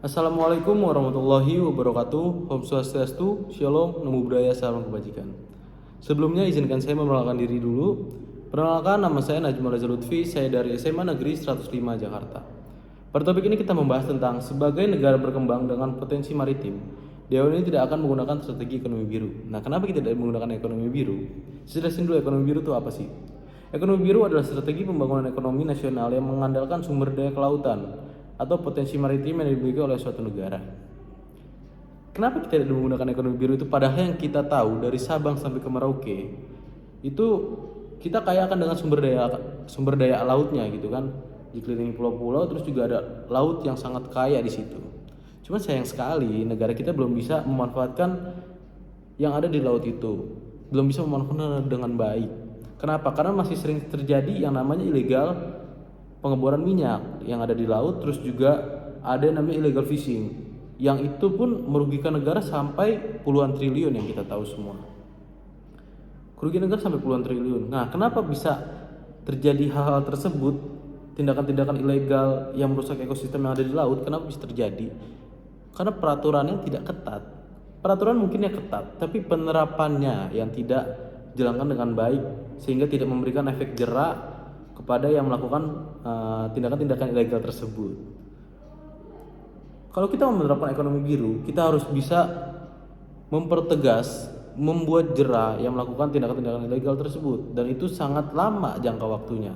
Assalamualaikum warahmatullahi wabarakatuh. Om Swastiastu, Shalom, Namo Buddhaya, Salam Kebajikan. Sebelumnya izinkan saya memperkenalkan diri dulu. Perkenalkan, nama saya Najmul Reza Lutfi, saya dari SMA Negeri 105 Jakarta. Pada topik ini kita membahas tentang sebagai negara berkembang dengan potensi maritim, DAO ini tidak akan menggunakan strategi ekonomi biru. Nah, kenapa kita tidak menggunakan ekonomi biru? Jelasin dulu ekonomi biru itu apa sih? Ekonomi biru adalah strategi pembangunan ekonomi nasional yang mengandalkan sumber daya kelautan atau potensi maritim yang dimiliki oleh suatu negara. Kenapa kita tidak menggunakan ekonomi biru itu? Padahal yang kita tahu dari Sabang sampai ke Merauke itu kita kaya akan dengan sumber daya lautnya gitu kan, dikelilingi pulau-pulau, terus juga ada laut yang sangat kaya di situ. Cuman sayang sekali negara kita belum bisa memanfaatkan yang ada di laut itu, belum bisa memanfaatkan dengan baik. Kenapa? Karena masih sering terjadi yang namanya ilegal pengeboran minyak yang ada di laut, terus juga ada yang namanya illegal fishing yang itu pun merugikan negara sampai puluhan triliun yang kita tahu semua. Kerugian negara sampai puluhan triliun. Nah, kenapa bisa terjadi hal-hal tersebut, tindakan-tindakan ilegal yang merusak ekosistem yang ada di laut? Kenapa bisa terjadi? Karena peraturannya tidak ketat. Peraturan mungkinnya ketat, tapi penerapannya yang tidak dijalankan dengan baik sehingga tidak memberikan efek jerak kepada yang melakukan tindakan-tindakan ilegal tersebut. Kalau kita mau menerapkan ekonomi biru, kita harus bisa mempertegas, membuat jera yang melakukan tindakan-tindakan ilegal tersebut, dan itu sangat lama jangka waktunya.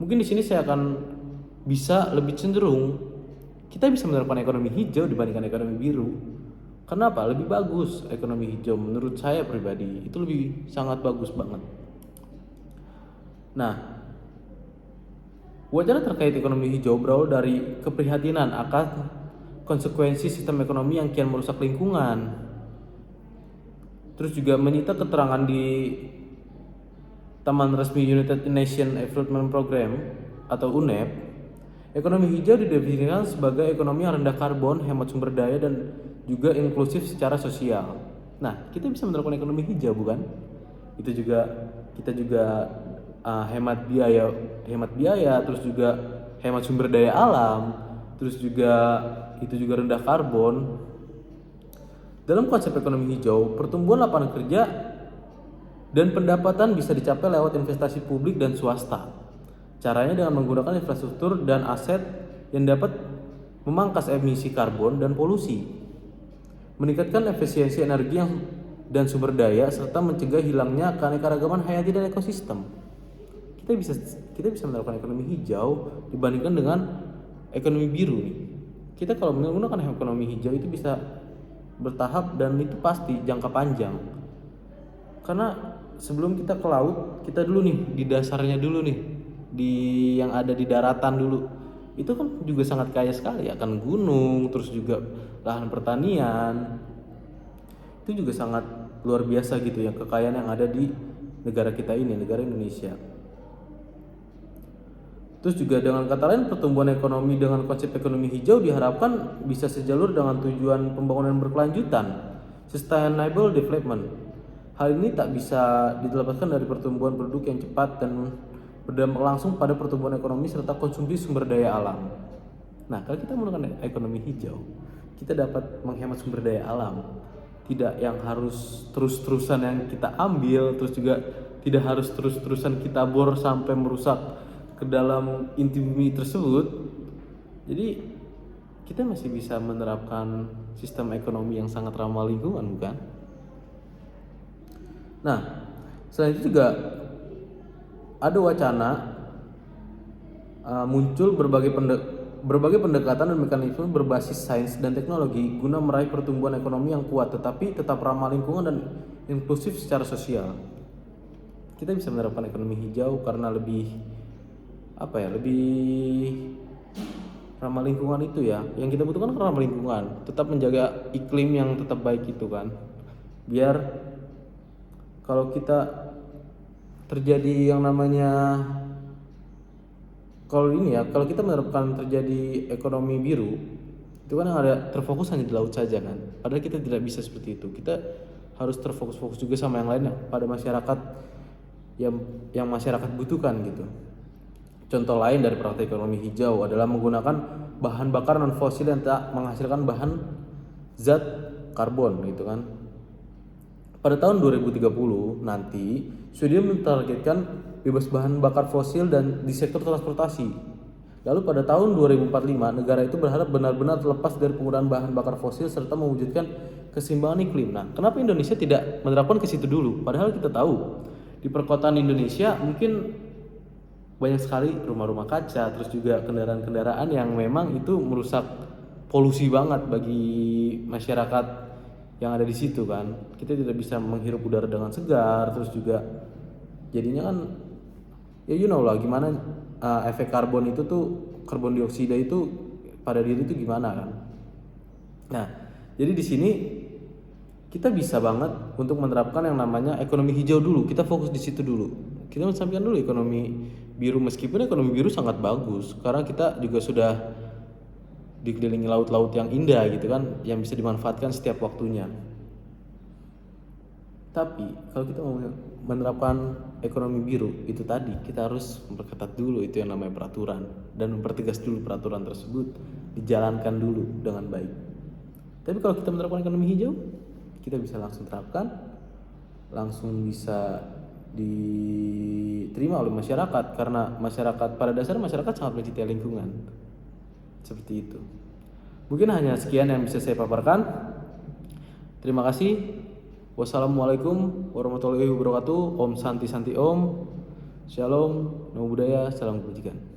Mungkin di sini saya akan bisa lebih cenderung kita bisa menerapkan ekonomi hijau dibandingkan ekonomi biru. Kenapa? Lebih bagus ekonomi hijau menurut saya pribadi. Itu lebih sangat bagus banget. Nah, wacana terkait ekonomi hijau berawal dari keprihatinan akan konsekuensi sistem ekonomi yang kian merusak lingkungan. Terus juga menyita keterangan di Taman Resmi United Nations Development Program atau UNEP. Ekonomi hijau didefinisikan sebagai ekonomi yang rendah karbon, hemat sumber daya, dan juga inklusif secara sosial. Nah, kita bisa menerapkan ekonomi hijau bukan? Kita juga hemat biaya, terus juga hemat sumber daya alam, terus juga itu juga rendah karbon. Dalam konsep ekonomi hijau, pertumbuhan lapangan kerja dan pendapatan bisa dicapai lewat investasi publik dan swasta. Caranya dengan menggunakan infrastruktur dan aset yang dapat memangkas emisi karbon dan polusi, meningkatkan efisiensi energi dan sumber daya, serta mencegah hilangnya keanekaragaman hayati dan ekosistem. Kita bisa menerapkan ekonomi hijau dibandingkan dengan ekonomi biru nih. Kita kalau menggunakan ekonomi hijau itu bisa bertahap dan itu pasti jangka panjang. Karena sebelum kita ke laut, kita dulu nih di dasarnya dulu nih, di yang ada di daratan dulu. Itu kan juga sangat kaya sekali, akan gunung, terus juga lahan pertanian. Itu juga sangat luar biasa gitu ya, kekayaan yang ada di negara kita ini, negara Indonesia. Terus juga dengan kata lain, pertumbuhan ekonomi dengan konsep ekonomi hijau diharapkan bisa sejalur dengan tujuan pembangunan berkelanjutan, sustainable development. Hal ini tak bisa dilepaskan dari pertumbuhan penduduk yang cepat dan berdampak langsung pada pertumbuhan ekonomi serta konsumsi sumber daya alam. Nah, kalau kita menggunakan ekonomi hijau, kita dapat menghemat sumber daya alam. Tidak yang harus terus-terusan yang kita ambil, terus juga tidak harus terus-terusan kita bor sampai merusak ke dalam inti bumi tersebut. Jadi kita masih bisa menerapkan sistem ekonomi yang sangat ramah lingkungan bukan? Nah, selain itu juga ada wacana muncul berbagai pendekatan dan mekanisme berbasis sains dan teknologi guna meraih pertumbuhan ekonomi yang kuat tetapi tetap ramah lingkungan dan inklusif secara sosial. Kita bisa menerapkan ekonomi hijau karena lebih ramah lingkungan itu ya. Yang kita butuhkan kan ramah lingkungan, tetap menjaga iklim yang tetap baik itu kan. Biar kalau kita terjadi yang namanya kalau kita menerapkan terjadi ekonomi biru, itu kan yang ada terfokus hanya di laut saja kan. Padahal kita tidak bisa seperti itu. Kita harus terfokus-fokus juga sama yang lainnya pada masyarakat yang masyarakat butuhkan gitu. Contoh lain dari praktek ekonomi hijau adalah menggunakan bahan bakar non fosil yang tak menghasilkan bahan zat karbon gitu kan. Pada tahun 2030 nanti Sweden mentargetkan bebas bahan bakar fosil dan di sektor transportasi. Lalu pada tahun 2045 negara itu berharap benar-benar terlepas dari penggunaan bahan bakar fosil serta mewujudkan keseimbangan iklim. Nah, kenapa Indonesia tidak menerapkan ke situ dulu? Padahal kita tahu di perkotaan Indonesia mungkin banyak sekali rumah-rumah kaca, terus juga kendaraan-kendaraan yang memang itu merusak polusi banget bagi masyarakat yang ada di situ kan. Kita tidak bisa menghirup udara dengan segar, terus juga jadinya kan ya lah gimana efek karbon itu tuh, karbon dioksida itu pada diri itu gimana kan. Nah, jadi di sini kita bisa banget untuk menerapkan yang namanya ekonomi hijau dulu. Kita fokus di situ dulu. Kita mensampaikan dulu ekonomi biru, meskipun ekonomi biru sangat bagus karena kita juga sudah dikelilingi laut-laut yang indah gitu kan, yang bisa dimanfaatkan setiap waktunya. Tapi kalau kita mau menerapkan ekonomi biru itu tadi, kita harus memperketat dulu itu yang namanya peraturan dan mempertegas dulu peraturan tersebut dijalankan dulu dengan baik. Tapi kalau kita menerapkan ekonomi hijau, kita bisa langsung terapkan, langsung bisa diterima oleh masyarakat karena masyarakat pada dasarnya masyarakat sangat mencintai lingkungan. Seperti itu. Mungkin hanya sekian yang bisa saya paparkan. Terima kasih. Wassalamualaikum warahmatullahi wabarakatuh. Om Santi Santi Om. Shalom. Namo Buddhaya. Salam kebajikan.